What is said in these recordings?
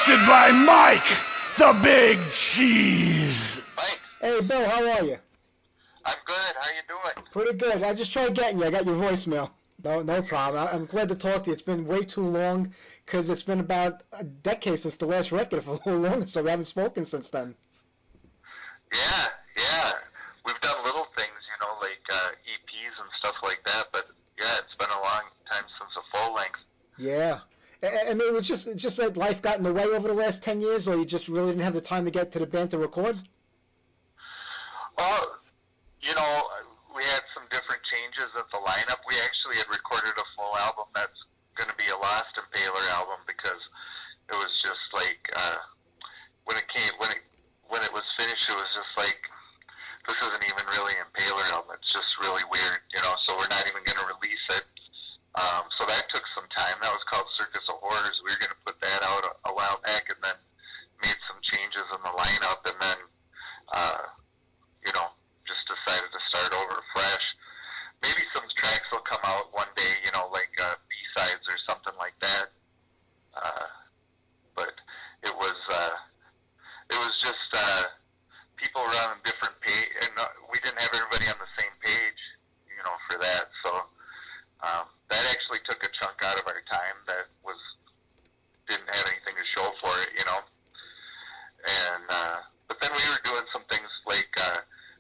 hosted by Mike, the Big Cheese. Mike, Hey, Bill, how are you? I'm good. How you doing? Pretty good. I just tried getting you. I got your voicemail. No problem. I'm glad to talk to you. It's been way too long because it's been about a decade since the last record, for a little longer, so we haven't spoken since then. Yeah. We've done little things, like EPs and stuff like that, but yeah, it's been a long time since a full length. Yeah. I mean, it's just that life got in the way over the last 10 years, or you just really didn't have the time to get to the band to record? Well, we had some different changes at the lineup. We actually had recorded a full album that's going to be a Lost Impaler album because it was just like when it was finished, it was just like, this isn't even really an Impaler album. It's just really weird, so we're not even going to release it. So that took some time. That was called Circus of Horrors. We were going to put that out a while back and then made some changes in the lineup and then, just decided to start over fresh. Maybe some tracks will come out one day, like B-sides or something like that. But it was just people were on a different page, and we didn't have everybody on the same page, for that. So that actually took a chunk out of our time that didn't have anything to show for it, And but then we were doing some things like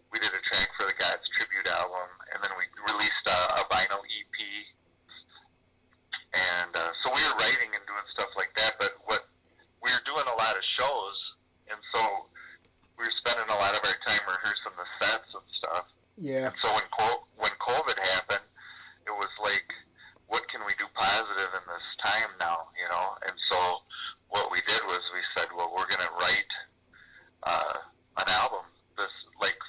we did a track for the Gods tribute album, and then we released a vinyl EP. And so we were writing and doing stuff like that, but we were doing a lot of shows, and so we were spending a lot of our time rehearsing the sets and stuff. Yeah. And so when COVID happened, it was like, what can we do positive in this time now, And so what we did was we said, well, we're going to write an album.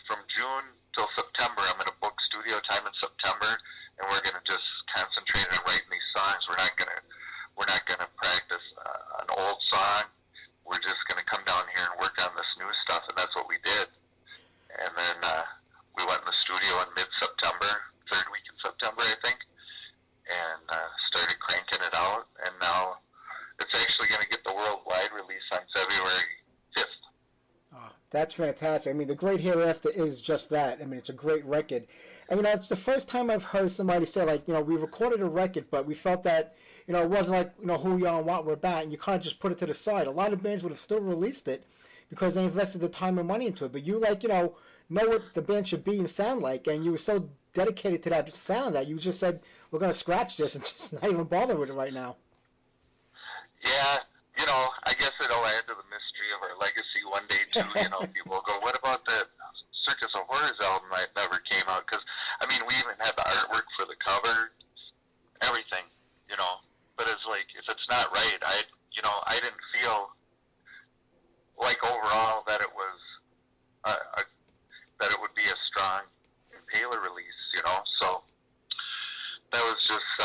From June till September, I'm going to book studio time in September, and we're going to just concentrate on writing these songs. We're not going to practice an old song. We're just going to come down here and work on this new stuff, and that's what we did. And then we went in the studio in mid-September, third week in September, I think, and started cranking it out. And now it's actually going to get the worldwide release on February 5th. Oh, that's fantastic. I mean, the Great Hereafter is just that. I mean, it's a great record. And, it's the first time I've heard somebody say, like, we recorded a record, but we felt that, it wasn't like, who we are and what we're about, and you kind of just put it to the side. A lot of bands would have still released it because they invested the time and money into it. But you, know what the band should be and sound like, and you were so dedicated to that sound that you just said, we're going to scratch this and just not even bother with it right now. Yeah, I guess it'll add to the mystery of our legacy one day, too. People will go, what about the Circus of Horrors album that never came out? Because, we even had the artwork for the cover, everything, But it's like, if it's not right, I didn't feel like overall that it was, that it would be a strong Impaler release, So that was just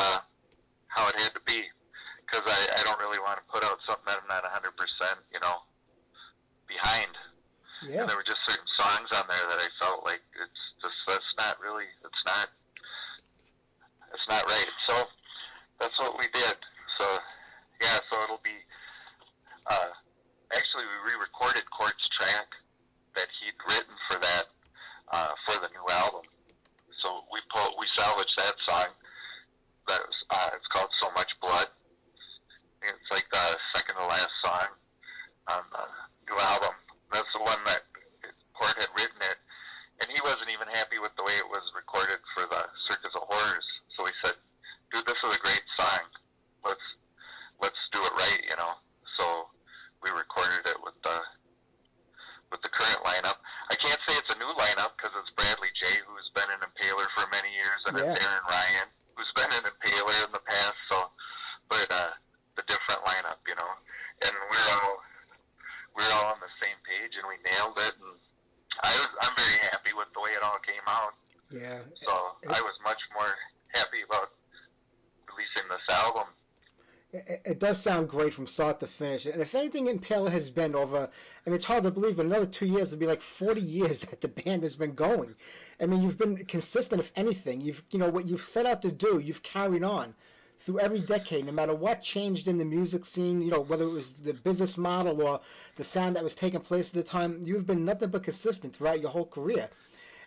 how it had to be. Because I don't really want to put out something that I'm not 100%, behind. Yeah. And there were just certain songs on there that I felt like that's not right. So that's what we did. So yeah, so it'll be. Actually, we re-recorded Court's track that he'd written for that for the new album. So we salvaged that song. It's called So Much Blood. It's like the second to last song on the new album. That's the one that Court had written it, and he wasn't even happy with the way it was recorded for the Circus of Horrors. So he said, "Dude, this is a great song. Let's do it right, So we recorded it with the current lineup. I can't say it's a new lineup because it's Bradley J, who's been an Impaler for many years, and it's Aaron Ryan, who's been an Impaler in the past. So, but the different lineup, and we're all on the same page, and we nailed it. And I'm very happy with the way it all came out. Yeah. So I was much more happy about releasing this album. It does sound great from start to finish. And if anything, Impaler has been over, it's hard to believe, but another 2 years, it'll be like 40 years that the band has been going. You've been consistent, if anything. What you've set out to do, you've carried on through every decade, no matter what changed in the music scene, you know, whether it was the business model or the sound that was taking place at the time, you've been nothing but consistent throughout your whole career.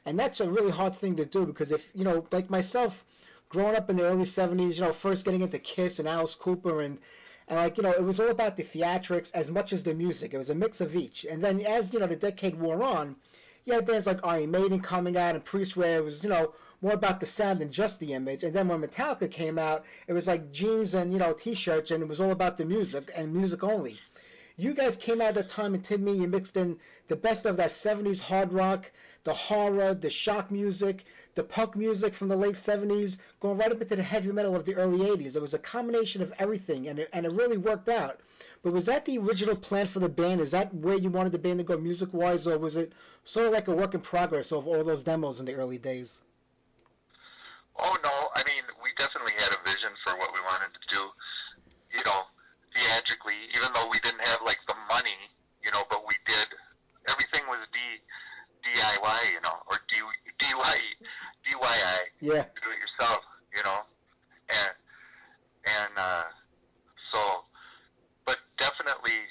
And that's a really hard thing to do because if, you know, like myself, growing up in the early 70s, you know, first getting into Kiss and Alice Cooper and like, you know, it was all about the theatrics as much as the music. It was a mix of each. And then as, you know, the decade wore on, you had bands like Iron Maiden coming out and Priest where it was, you know, more about the sound than just the image. And then when Metallica came out, it was like jeans and, you know, T-shirts, and it was all about the music and music only. You guys came out at that time, and to me, you mixed in the best of that 70s hard rock, the horror, the shock music, the punk music from the late 70s, going right up into the heavy metal of the early 80s. It was a combination of everything, and it really worked out. But was that the original plan for the band? Is that where you wanted the band to go music-wise, or was it sort of like a work in progress of all those demos in the early days? Oh, no. I mean, we definitely had a vision for what we wanted to do, you know, theatrically, even though we didn't have, like, the money, you know, but we did. Everything was DIY, you know, or DIY. Yeah. Do it yourself, you know. And so, but definitely,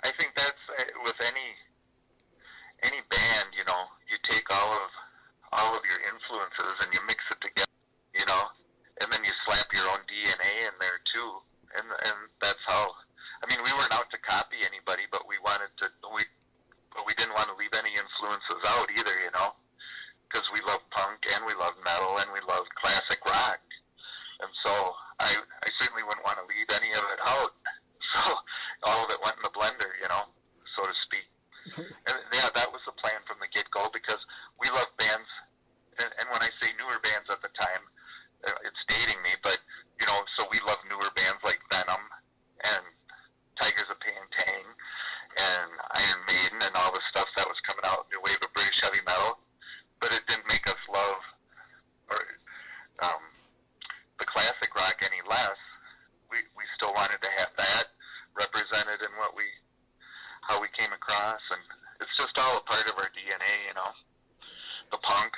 I think that's with any band, you know, you take all of your influences and you mix it together, you know, and then you slap your own DNA in there too, and that's how. I mean, we weren't out to copy anybody, but we didn't want to leave any influences out either, you know, because we love punk and we love metal and we love classic rock, and so I certainly wouldn't want to leave any of it out. So all of it went in the blender, you know, so to speak. And yeah, that was the plan from the get-go, because we love bands, and when I say newer bands at the time, it's dating me, but, you know, so we love newer bands like Venom and Tigers of Pantang and Iron Maiden and all the stuff that was coming out, new wave of British heavy metal, but it didn't make us love the classic rock any less. We still wanted to have that represented in how we came across, and it's just all a part of our DNA, you know. The punk,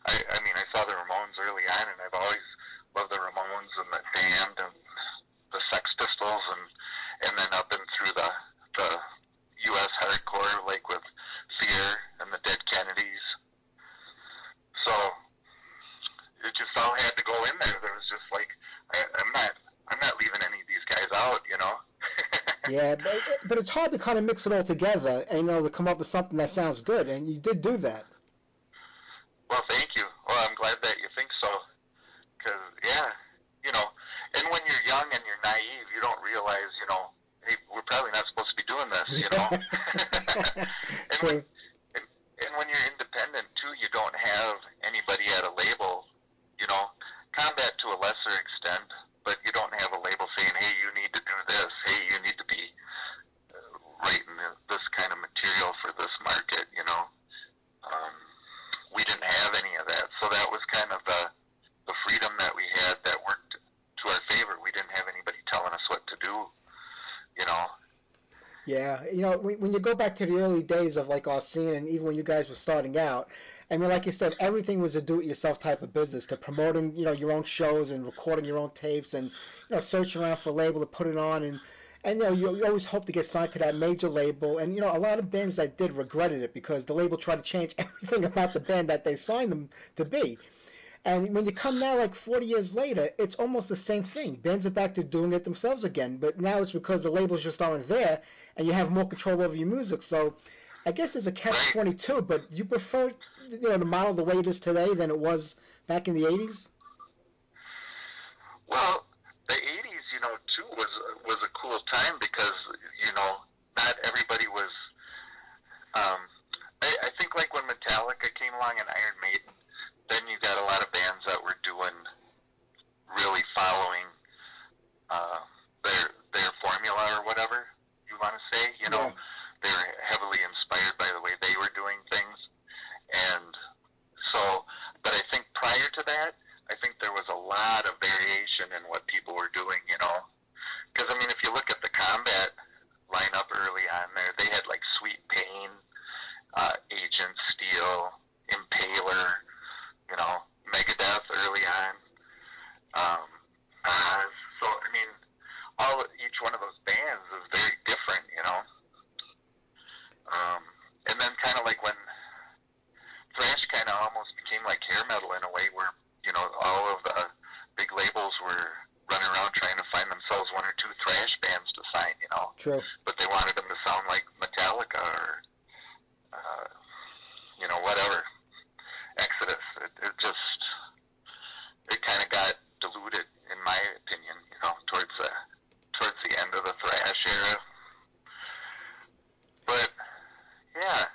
I mean, I saw the Ramones early on, and I've always loved the Ramones and the Damned and the Sex Pistols, and then up and through the U.S. hardcore, like with Fear and the Dead Kennedys. So it just all had to go in there. There was just like, I'm not leaving any of these guys out, you know. Yeah, but it's hard to kind of mix it all together and, you know, to come up with something that sounds good, and you did do that. Well, thank you. Well, I'm glad that you think so, because, yeah, you know, and when you're young and you're naive, you don't realize, you know, hey, we're probably not supposed to be doing this, you know. and when you're independent, too, you don't have anybody at a label, you know, Combat to a lesser extent, but you don't have a label saying, hey, you need to do this, hey, you need to be writing this kind of material for this market, you know. We didn't have any of that, so that was kind of the freedom that we had that worked to our favor. We didn't have anybody telling us what to do, you know. Yeah, you know, when you go back to the early days of, like, our scene, and even when you guys were starting out, I mean, like you said, everything was a do-it-yourself type of business, to promoting, you know, your own shows and recording your own tapes and, you know, searching around for a label to put it on, and you know, you always hope to get signed to that major label, and, you know, a lot of bands that did regretted it because the label tried to change everything about the band that they signed them to be. And when you come now, like 40 years later, it's almost the same thing. Bands are back to doing it themselves again, but now it's because the labels just aren't there, and you have more control over your music. So I guess it's a catch-22, but you prefer, you know, the model the way it is today than it was back in the 80s? Well, the 80s, you know, too, was a cool time because, you know, not everybody was, I think like when Metallica came along and Iron Maiden, then you got a lot of bands that were doing, really following their formula or whatever you want to say, you know. Yeah. They're heavily inspired by the way they were doing things. And so, but I think prior to that, I True. But they wanted them to sound like Metallica or, whatever. Exodus. It kind of got diluted, in my opinion, towards the end of the thrash era. But yeah,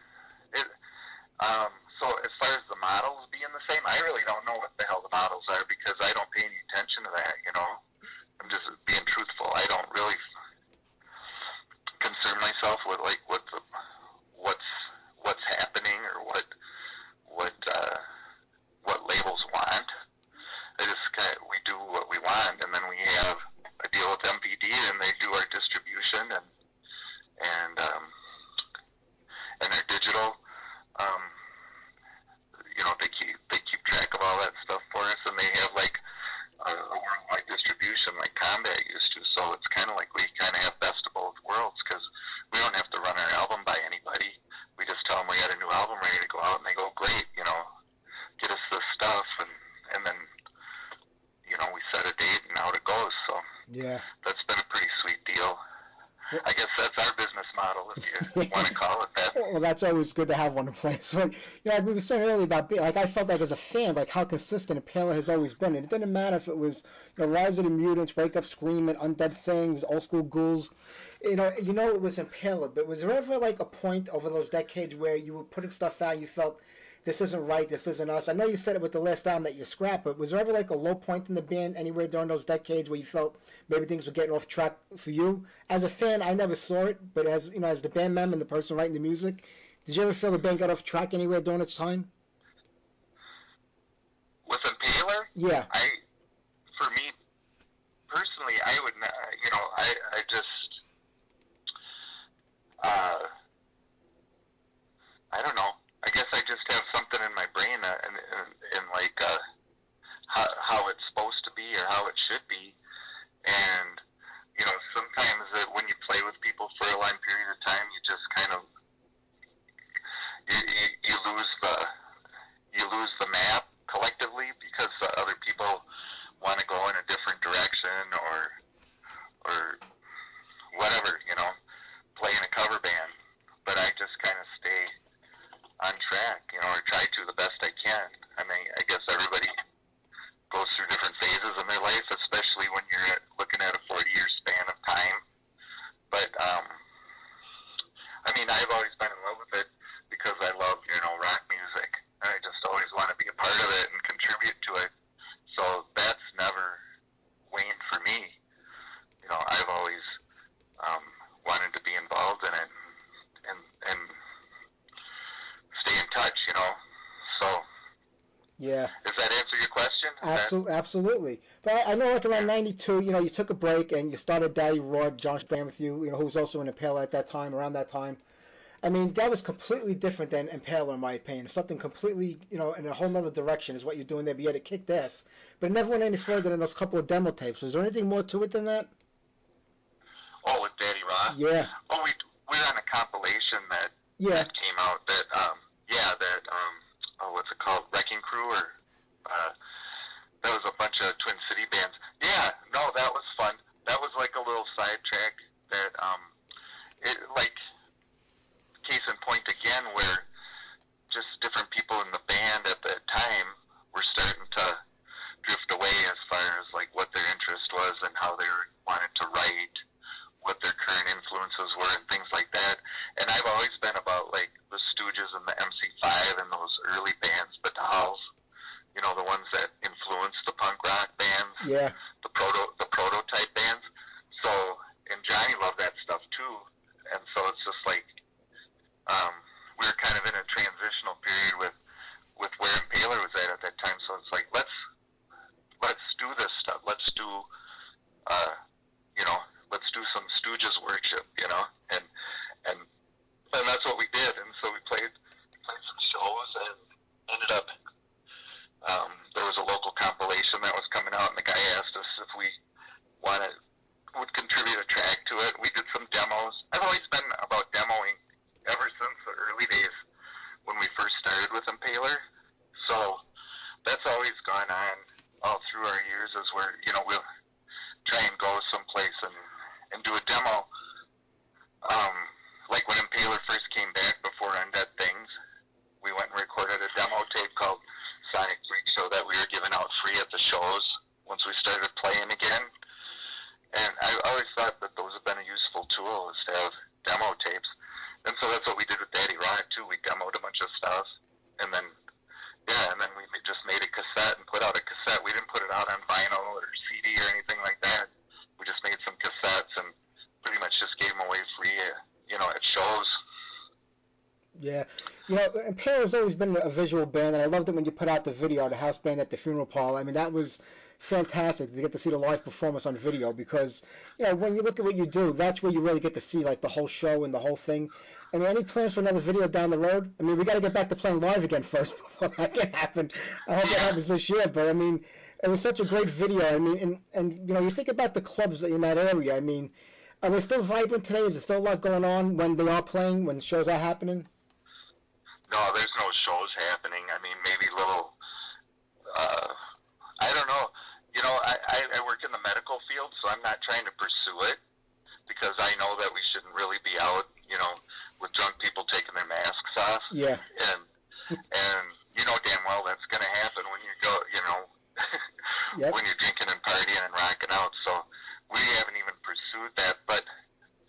so as far as the models being the same, I really don't know what the hell the models are because I don't pay any attention to that. I'm just being truthful. I don't really concern myself with like what's happening or what labels want. We do what we want, and then we have a deal with MPD, and they do our distribution and our digital. They keep track of all that stuff for us, and they have like a worldwide distribution like Combat used to. So it's kind of like we kind of have best of both worlds because we don't have to run our album by anybody. We just tell them we got a new album ready to go out, and they go, great, get us this stuff, and then we set a date and out it goes. So yeah, that's been a pretty sweet deal. I guess that's our business model, if you want to call it that. Well, that's always good to have one in place. Like, like we were saying earlier about like I felt like as a fan, like how consistent Impaler has always been. And it didn't matter if it was Rise of the Mutants, Wake Up Screaming, Undead Things, Old School Ghouls. It was Impaler. But was there ever like a point over those decades where you were putting stuff out, you felt this isn't right, this isn't us? I know you said it with the last album that you scrapped, but was there ever like a low point in the band anywhere during those decades where you felt maybe things were getting off track for you? As a fan, I never saw it, but as as the band member and the person writing the music, did you ever feel the band got off track anywhere during its time? With Impaler? Yeah. For me personally, I would not, I just, I don't know. I guess I just have something in my brain and like how it's supposed to be or how it should be. And, sometimes when you play with people for a long period of time, you just kind of, you lose the map collectively because other people want to go in a different direction or whatever, play in a cover band. But I just kind of stay on track, or try to the best I can. I mean, I guess everybody goes through different phases in their life, especially when you're looking at a 40-year span of time. But, I've always been in love with it because I love, rock music. I just always want to be a part of it and contribute to it. So that's never waned for me. I've always wanted to be involved in it and stay in touch, So, yeah. Does that answer your question? Absolutely. But I know like around 92, you took a break and you started Daddy Rod, John Strand with you, who was also in Impaler at that time, around that time. I mean, that was completely different than Impaler, in my opinion. Something completely, in a whole other direction is what you're doing there, but yet it kicked ass. But it never went any further than those couple of demo tapes. Was there anything more to it than that? Oh, with Daddy Rod? Yeah. Oh, we're on a compilation that came out that, what's it called? Wrecking Crew, or, that was a bunch of Twin City bands. Yeah, no, that was fun. That was like a little sidetrack that, case in point again, where just different people in the band at that time were starting to drift away as far as like what their interest was and how they wanted to write, what their current influences were and things like that. And I've always been about like the Stooges and the MC5 and those early bands, but the Halls, the ones that influenced the punk rock bands, the prototype bands. So, and Johnny loved that stuff too. And so it's just like, we were kind of in a transitional period with where Impaler was at that time. So it's like, let's do this stuff. Let's do, let's do some Stooges worship, and that's what we did. And so we played some shows and ended up, there was a local compilation that was coming out, and the guy asked us if we would contribute a track to it. We did some demos. I've always been about demoing ever since the early days when we first started with Impaler. So that's always gone on all through our years, is where, we'll try and go someplace and do a demo. You know, Impaler's always been a visual band, and I loved it when you put out the video, the house band at the funeral parlor. I mean, that was fantastic to get to see the live performance on video because, you know, when you look at what you do, that's where you really get to see, like, the whole show and the whole thing. I mean, any plans for another video down the road? I mean, we got to get back to playing live again first before that can happen. I hope that happens this year, but, I mean, it was such a great video. I mean, and you know, you think about the clubs in that area. I mean, are they still vibrant today? Is there still a lot going on when they are playing, when shows are happening? No, there's no shows happening. I mean, maybe little, I don't know. You know, I work in the medical field, so I'm not trying to pursue it because I know that we shouldn't really be out, you know, with drunk people taking their masks off. Yeah. And you know damn well that's going to happen when you go, you know, Yep. when you're drinking and partying and rocking out. So we haven't even pursued that. But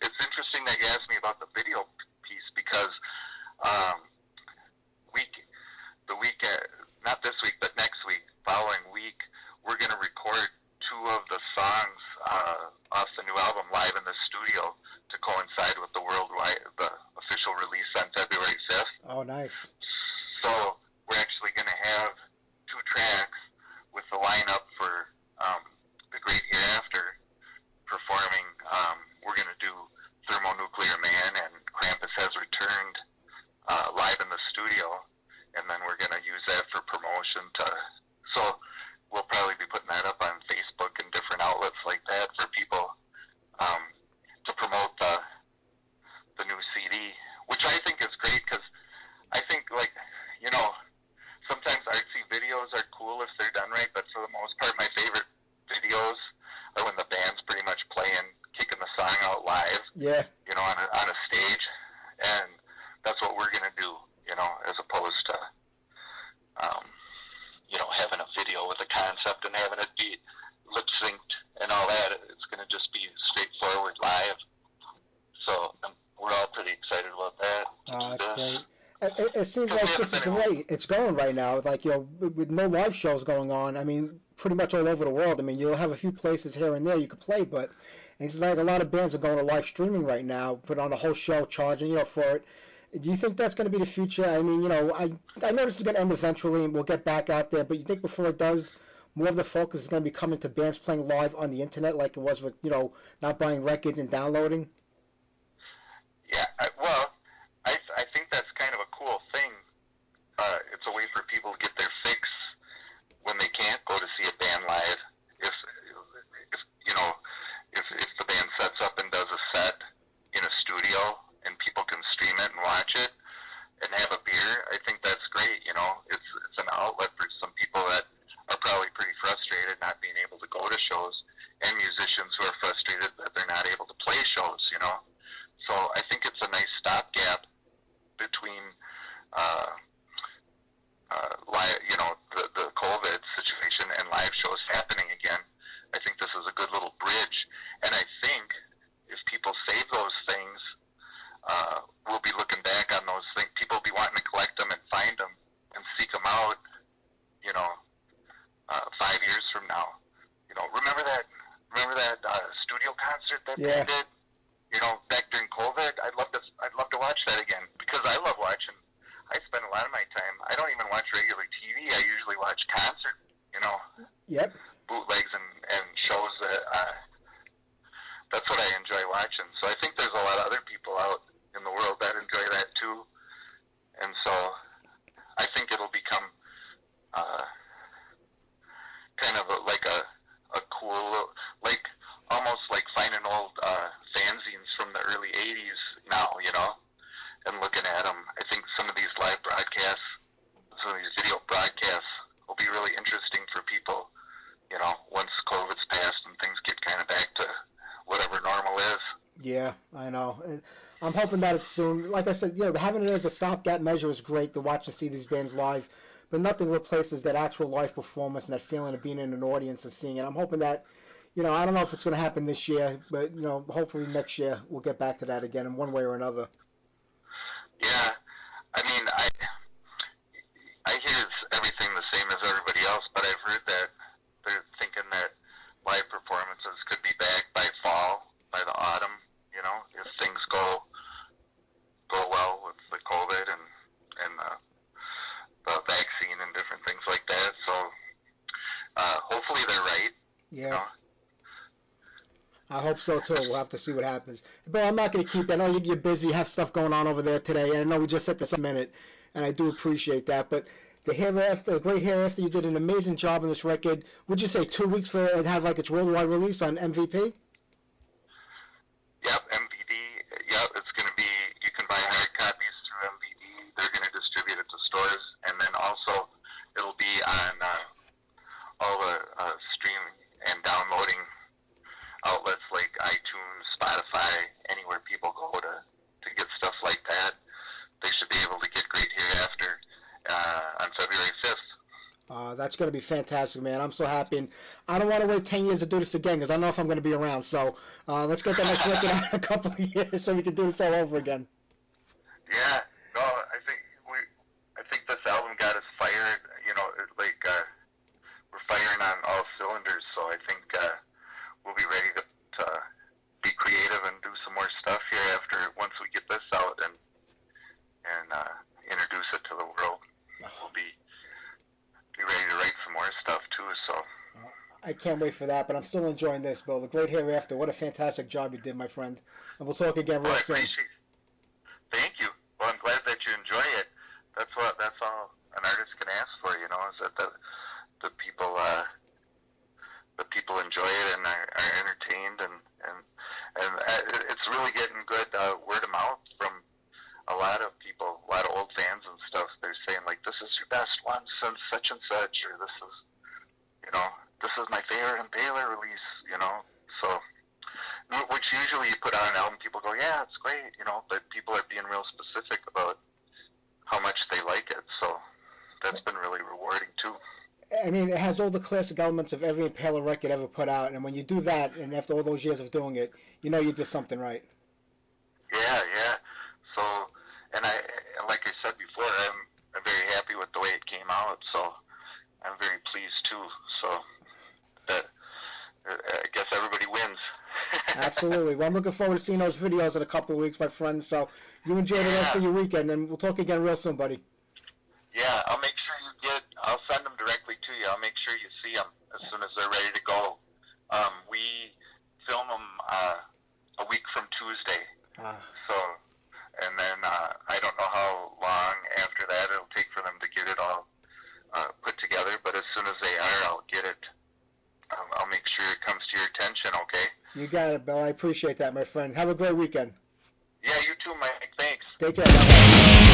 it's interesting that you asked me about the video piece because not this week, but next week, following week, we're going to record 2 of the songs off the new album live in the studio to coincide with the official release on February 5th. Oh, nice. So we're actually going to have 2 tracks with the lineup for the Great Hereafter performing. We're going to do Thermonuclear Man and Krampus Has Returned live in the studio, and then we're going to use that for promotion. So we'll probably be putting that up on Facebook and different outlets like that for people to promote the new CD, which I think is great because I think, like, you know, sometimes artsy videos are cool if they're done right, but for the most part, my favorite videos are when the band's pretty much playing, kicking the song out live, Yeah. you know, on a stage, and that's what we're going to do, you know, as opposed to, you know, having a video with a concept and having it be lip-synced and all that. It's going to just be straightforward live. So we're all pretty excited about that. That's great. It seems like this is the way it's going right now. Like, you know, with no live shows going on, I mean, pretty much all over the world. I mean, you'll have a few places here and there you could play, but it's like a lot of bands are going to live streaming right now, put on a whole show, charging, you know, for it. Do you think that's going to be the future? I mean, you know, I noticed it's going to end eventually, and we'll get back out there. But you think before it does, more of the focus is going to be coming to bands playing live on the internet, like it was with, you know, not buying records and downloading? Yeah, I think that's kind of a cool thing. It's a way for people to get their fix when they can't go to see a band live. If you know, if the band sets up and does a set in a studio and people can stream it and watch it and have a beer, I think that's great. You know, it's an outlet for some people that are probably pretty frustrated not being able to go to shows, and musicians who are frustrated that they're not able to play shows. You know, so I think it's a nice stopgap between you know, the COVID situation and live shows happening again. I think this is a good little bridge, and I think if people save those things, we'll be looking back on those things. People will be wanting to collect them and find them and seek them out, you know, 5 years from now. You know, remember that studio concert that they did? You know, back during COVID, I'd love to watch that again because I love watching. I spend a lot of my time. I don't even watch regular TV. I usually watch concert. You know. Yep. Bootlegs and shows that. That's what I enjoy watching. So I think there's a lot of other people out in the world that enjoy that too. And so I think it'll become kind of like a cool, like almost like finding old fanzines from the early 80s now, you know, and looking at them. I think some of these live broadcasts, some of these video broadcasts will be really interesting for people, you know, once COVID's passed and things get kind of back to whatever normal is. Yeah, I know. And I'm hoping that it's soon. Like I said, you know, having it as a stopgap measure is great to watch and see these bands live, but nothing replaces that actual live performance and that feeling of being in an audience and seeing it. I'm hoping that, you know, I don't know if it's going to happen this year, but, you know, hopefully next year we'll get back to that again in one way or another. Yeah, I mean, I hear everything the same as everybody else, but I've heard that they're thinking that live performances could be back by fall, by the autumn, you know, if things go well with the COVID and I hope so too. We'll have to see what happens. But I'm not going to keep you. I know you're busy, you have stuff going on over there today, and I know we just set this a minute, and I do appreciate that. But the Hereafter, the great Hereafter, you did an amazing job on this record. Would you say 2 weeks for it to have like its worldwide release on MVP? Yep, MVD. Yep, it's going to be, you can buy hard copies through MVD. They're going to distribute it to stores, and then also it'll be on all the streaming and downloading outlets like iTunes, Spotify, anywhere people go to get stuff like that. They should be able to get Great Hereafter on February 5th. That's going to be fantastic, man. I'm so happy. And I don't want to wait 10 years to do this again because I don't know if I'm going to be around. So let's get that next record out in a couple of years so we can do this all over again. Yeah. No, I think this album got us fired. You know, like we're firing on all cylinders. So I think we'll be ready to be creative and do some more stuff here after once we get this out and introduce it to the world. We'll be ready to write some more stuff too. So I can't wait for that, but I'm still enjoying this, Bill. The Great Hereafter. What a fantastic job you did, my friend. And we'll talk again real soon. Thank you. Well, I'm glad that you enjoy it. That's all an artist can ask for, you know, is that the people enjoy it and are entertained and it's really getting good word of mouth from a lot of people, a lot of old fans and stuff. They're saying like, this is your best one since such and such, or this is, you know, this is my favorite Impaler release, you know. So, which usually you put on an album, people go, yeah, it's great, you know, but people are being real specific about how much they like it. So that's been really rewarding too. I mean, it has all the classic elements of every Impaler record ever put out, and when you do that, and after all those years of doing it, you know you did something right. Yeah. So, and like I said before, I'm very happy with the way it came out. So, I'm very pleased too. So, that I guess everybody wins. Absolutely. Well, I'm looking forward to seeing those videos in a couple of weeks, my friend. So, you enjoy the rest of your weekend, and we'll talk again real soon, buddy. Yeah, I'll make sure I'll send them directly to you. I'll make sure you see them as soon as they're ready to go. We film them a week from Tuesday. So, and then I don't know how long after that it'll take for them to get it all put together, but as soon as they are, I'll get it. I'll make sure it comes to your attention, okay? You got it, Bill. I appreciate that, my friend. Have a great weekend. Yeah, you too, Mike. Thanks. Take care. Bye-bye.